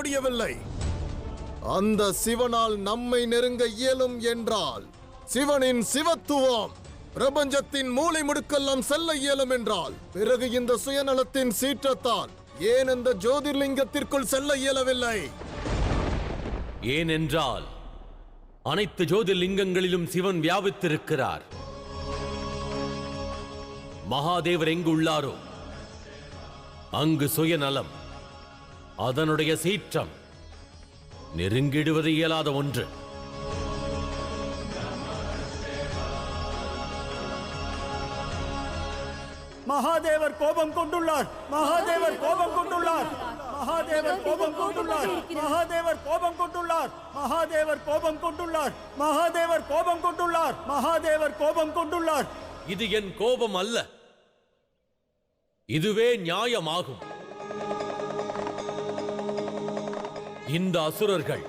முடியவில்லை. அந்த சிவனால் நம்மை நெருங்க இயலும் என்றால், சிவனின் சிவத்துவம் பிரபஞ்சத்தின் மூலை முடுக்கெல்லாம் செல்ல இயலும் என்றால், பிறகு இந்த சுயநலத்தின் சீற்றத்தால் ஏன் அந்த ஜோதிர்லிங்கத்திற்குள் செல்ல இயலவில்லை? ஏனென்றால் அனைத்து ஜோதிர்லிங்கங்களிலும் சிவன் வியாபித்திருக்கிறார். மகாதேவர் எங்கு உள்ளாரோ அங்கு சுயநலம், அதனுடைய சீற்றம் நெருங்கிடுவது இயலாத ஒன்று. மகாதேவர் கோபம் கொண்டுள்ளார். மகாதேவர் கோபம் கொண்டுள்ளார். மகாதேவர் கோபம் கொண்டுள்ளார். மகாதேவர் கோபம் கொண்டுள்ளார். மகாதேவர் கோபம் கொண்டுள்ளார். மகாதேவர் கோபம் கொண்டுள்ளார். மகாதேவர் கோபம் கொண்டுள்ளார். இது என் கோபம் அல்ல, இதுவே நியாயமாகும். இந்த அசுரர்கள்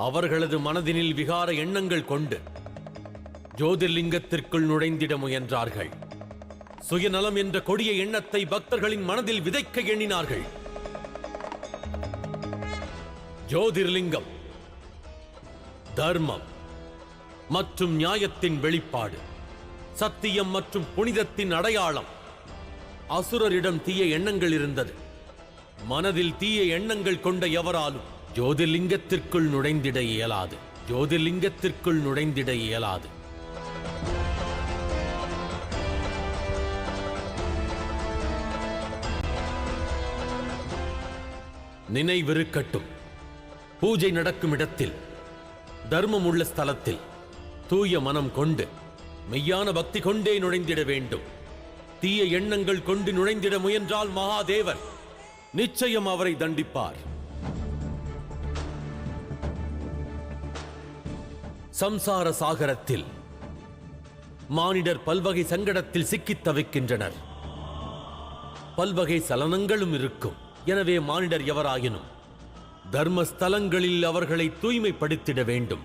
அவர்களது மனதினில் விகார எண்ணங்கள் கொண்டு ஜோதிர்லிங்கத்திற்குள் நுழைந்திட முயன்றார்கள். சுயநலம் என்ற கொடிய எண்ணத்தை பக்தர்களின் மனதில் விதைக்க எண்ணினார்கள். ஜோதிர்லிங்கம் தர்மம் மற்றும் நியாயத்தின் வெளிப்பாடு, சத்தியம் மற்றும் புனிதத்தின் அடையாளம். அசுரரிடம் தீய எண்ணங்கள் இருந்தது. மனதில் தீய எண்ணங்கள் கொண்ட எவராலும் ஜோதிர்லிங்கத்திற்குள் நுழைந்திட இயலாது. ஜோதிர்லிங்கத்திற்குள் நுழைந்திட இயலாது. நினைவிருக்கட்டும், பூஜை நடக்கும் இடத்தில், தர்மம் உள்ள ஸ்தலத்தில் தூய மனம் கொண்டு மெய்யான பக்தி கொண்டே நுழைந்திட வேண்டும். தீய எண்ணங்கள் கொண்டு நுழைந்திட முயன்றால் மகாதேவர் நிச்சயம் அவரை தண்டிப்பார். சம்சார சாகரத்தில் மானிடர் பல்வகை சங்கடத்தில் சிக்கித் தவிக்கின்றனர். பல்வகை சலனங்களும் இருக்கும். எனவே மானிடர் எவராயினும் தர்மஸ்தலங்களில் அவர்களை தூய்மைப்படுத்திட வேண்டும்.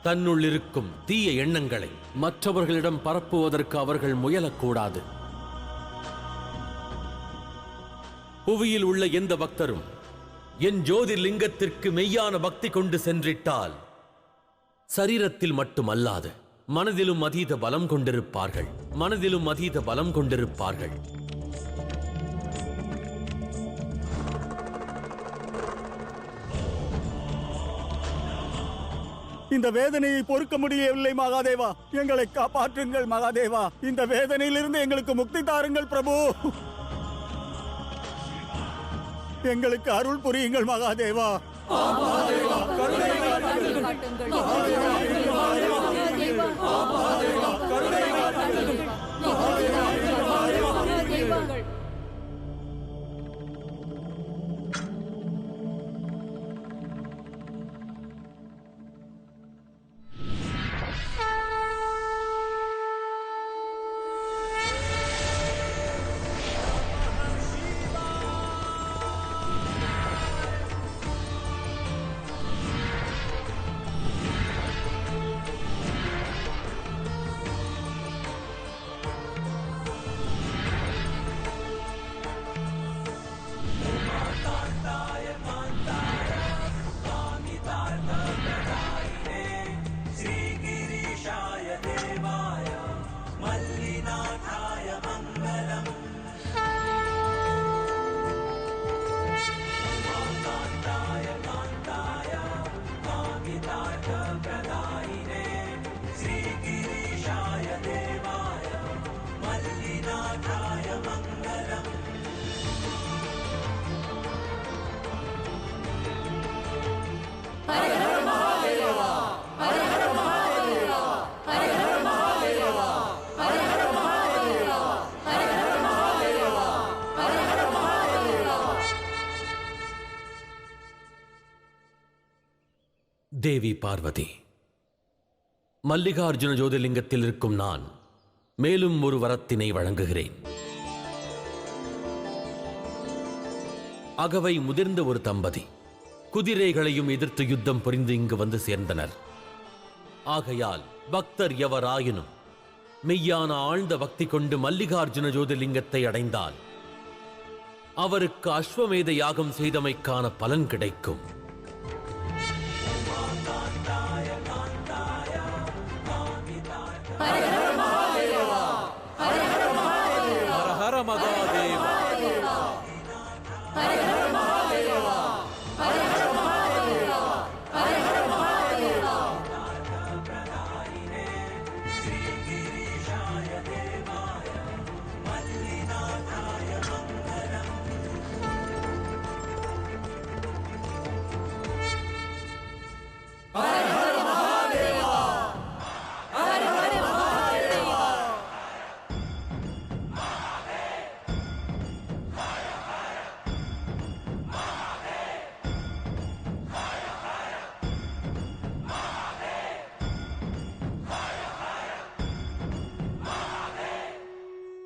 தன்னுள் இருக்கும் தீய எண்ணங்களை மற்றவர்களிடம் பரப்புவதற்கு அவர்கள் முயலக்கூடாது. புவியில் உள்ள எந்த பக்தரும் என் ஜோதிர்லிங்கத்திற்கு மெய்யான பக்தி கொண்டு சென்றிட்டால் சரீரத்தில் மட்டுமல்லாது மனதிலும் அதீத பலம் கொண்டிருப்பார்கள். மனதிலும் அதீத பலம் கொண்டிருப்பார்கள். இந்த வேதனையை பொறுக்க முடியவில்லை மகாதேவா, எங்களை காப்பாற்றுங்கள் மகாதேவா. இந்த வேதனையிலிருந்து எங்களுக்கு முக்தி தாருங்கள் பிரபு. எங்களுக்கு அருள் புரியுங்கள் மகாதேவா. தேவி பார்வதி, மல்லிகார்ஜுன ஜோதிர்லிங்கத்தில் இருக்கும் நான் மேலும் ஒரு வரத்தினை வழங்குகிறேன். அகவை முதிர்ந்த ஒரு தம்பதி குதிரைகளையும் எதிர்த்து யுத்தம் புரிந்து இங்கு வந்து சேர்ந்தனர். ஆகையால் பக்தர் எவராயினும் மெய்யான ஆழ்ந்த பக்தி கொண்டு மல்லிகார்ஜுன ஜோதிர்லிங்கத்தை அடைந்தால் அவருக்கு அஸ்வமேத யாகம் செய்தமைக்கான பலன் கிடைக்கும். ஹர ஹர மகாதேவா.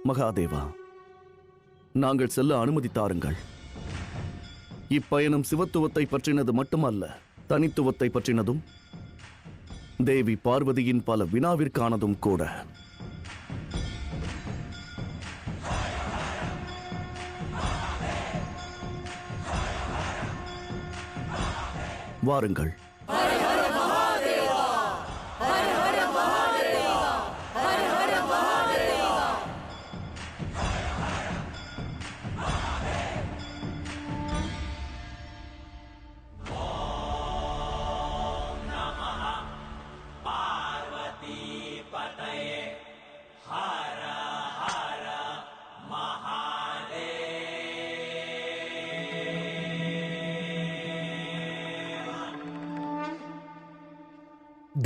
மகாதேவா, நாங்கள் செல்ல அனுமதி தாருங்கள். இப்பயணம் சிவத்துவத்தை பற்றினது மட்டுமல்ல, தனித்துவத்தை பற்றினதும் தேவி பார்வதியின் பல வினாவிற்கானதும் கூட. வாருங்கள்.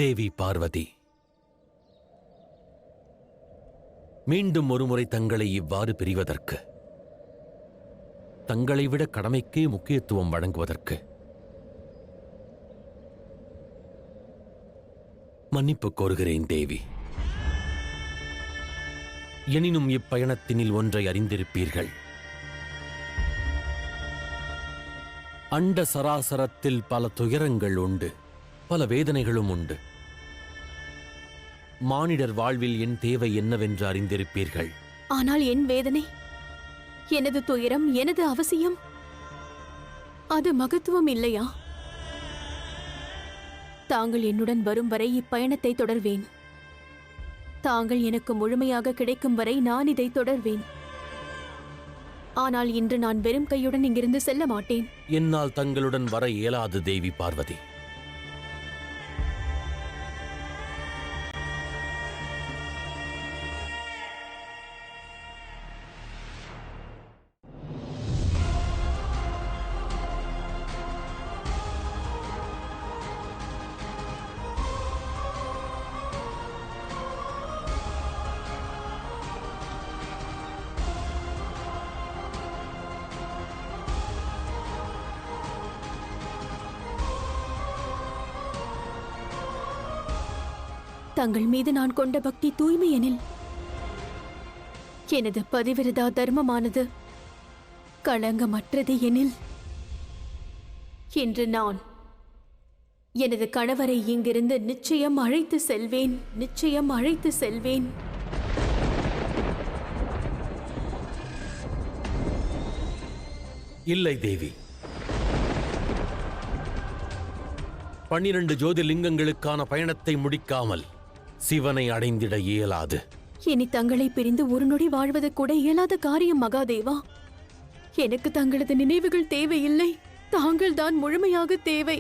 தேவி பார்வதி மீண்டும் ஒருமுறை தங்களை இவ்வாறு பிரிவதற்கு, தங்களை விட கடமைக்கே முக்கியத்துவம் வழங்குவதற்கு மன்னிப்பு கோருகிறேன் தேவி. எனினும் இப்பயணத்தினில் ஒன்றை அறிந்திருப்பீர்கள். அண்ட சராசரத்தில் பல துயரங்கள் உண்டு, பல வேதனைகளும் உண்டு. மானிடர் வாழ்வில் என் தேவை என்னவென்று அறிந்திருப்பீர்கள். ஆனால் என் வேதனை, எனது துயரம், எனது அவசியம், அது மகத்துவம் இல்லையா? தாங்கள் என்னுடன் வரும் வரை இப்பயணத்தை தொடர்வேன். தாங்கள் எனக்கு முழுமையாக கிடைக்கும் வரை நான் இதை தொடர்வேன். ஆனால் இன்று நான் வெறும் கையுடன் இங்கிருந்து செல்ல மாட்டேன். என்னால் தங்களுடன் வர இயலாது தேவி பார்வதி. தங்கள் மீது நான் கொண்ட பக்தி தூய்மை எனில், எனது பதிவிரதா தர்மமானது களங்கமற்றது எனில், இன்று நான் எனது கணவரை இங்கிருந்து நிச்சயம் அழைத்து செல்வேன், நிச்சயம் அழைத்து செல்வேன். இல்லை தேவி, 12 ஜோதிர்லிங்கங்களுக்கான பயணத்தை முடிக்காமல் சிவனை அடைந்திட இயலாது. இனி தங்களை பிரிந்து ஒரு நொடி வாழ்வது கூட இயலாத காரியம் மகாதேவா. எனக்கு தங்களது நினைவுகள் தேவையில்லை, தாங்கள் தான் முழுமையாக தேவை,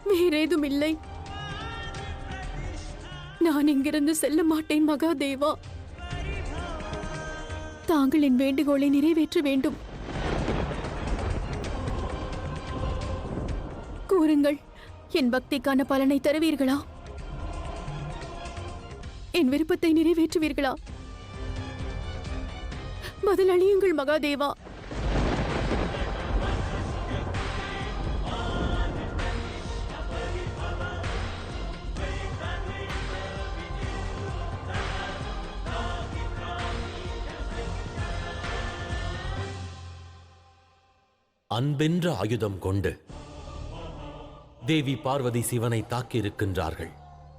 வேறேதும் இல்லை. நான் இங்கிருந்து செல்ல மாட்டேன் மகாதேவா. தாங்கள் என் வேண்டுகோளை நிறைவேற்ற வேண்டும். கூறுங்கள், என் பக்திக்கான பலனை தருவீர்களா? என் விருப்பத்தை நிறைவேற்றுவீர்களா? பதில் அளியுங்கள் மகாதேவா. அன்பென்ற ஆயுதம் கொண்டு தேவி பார்வதி சிவனை தாக்கியிருக்கின்றார்கள்.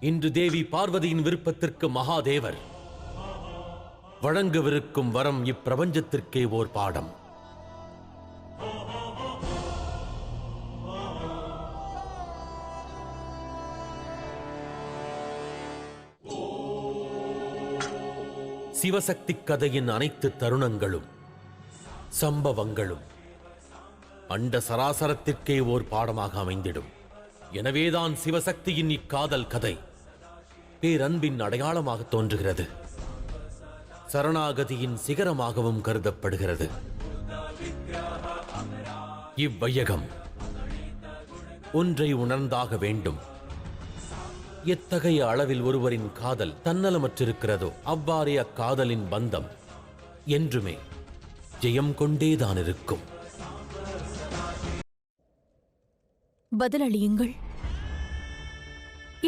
இன்று தேவி பார்வதியின் விருப்பத்திற்கு மகாதேவர் வழங்கவிருக்கும் வரம் இப்பிரபஞ்சத்திற்கே ஓர் பாடம். சிவசக்தி கதையின் அனைத்து தருணங்களும் சம்பவங்களும் அண்ட சராசரத்திற்கே ஓர் பாடமாக அமைந்திடும். எனவேதான் சிவசக்தியின் இக்காதல் கதை பேரன்பின் அடையாளமாக தோன்றுகிறது, சரணாகதியின் சிகரமாகவும் கருதப்படுகிறது. இவ்வையகம் ஒன்றை உணர்ந்தாக வேண்டும். எத்தகைய அளவில் ஒருவரின் காதல் தன்னலமற்றிருக்கிறதோ அவ்வாறே அக்காதலின் பந்தம் என்றுமே ஜெயம் கொண்டேதான் இருக்கும். பதிலளியுங்கள்.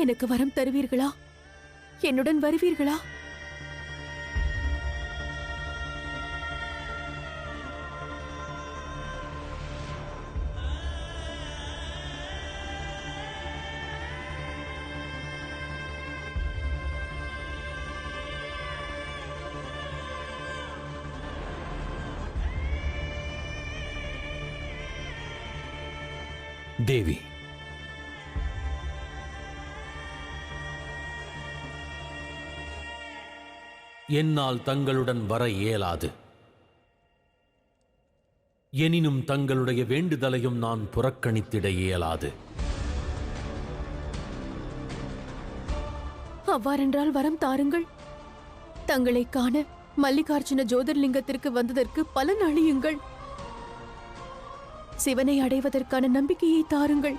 எனக்கு வரம் தருவீர்களா? என்னுடன் வருவீர்களா? தேவி, என்னால் தங்களுடன் வர இயலாது. எனினும் தங்களுடைய வேண்டுதலையும் நான் புறக்கணித்திட இயலாது. அவ்வாறென்றால் வரம் தாருங்கள். தங்களை காண மல்லிகார்ஜுன ஜோதிர்லிங்கத்திற்கு வந்ததற்கு பலன் அளியுங்கள். சிவனை அடைவதற்கான நம்பிக்கையை தாருங்கள்.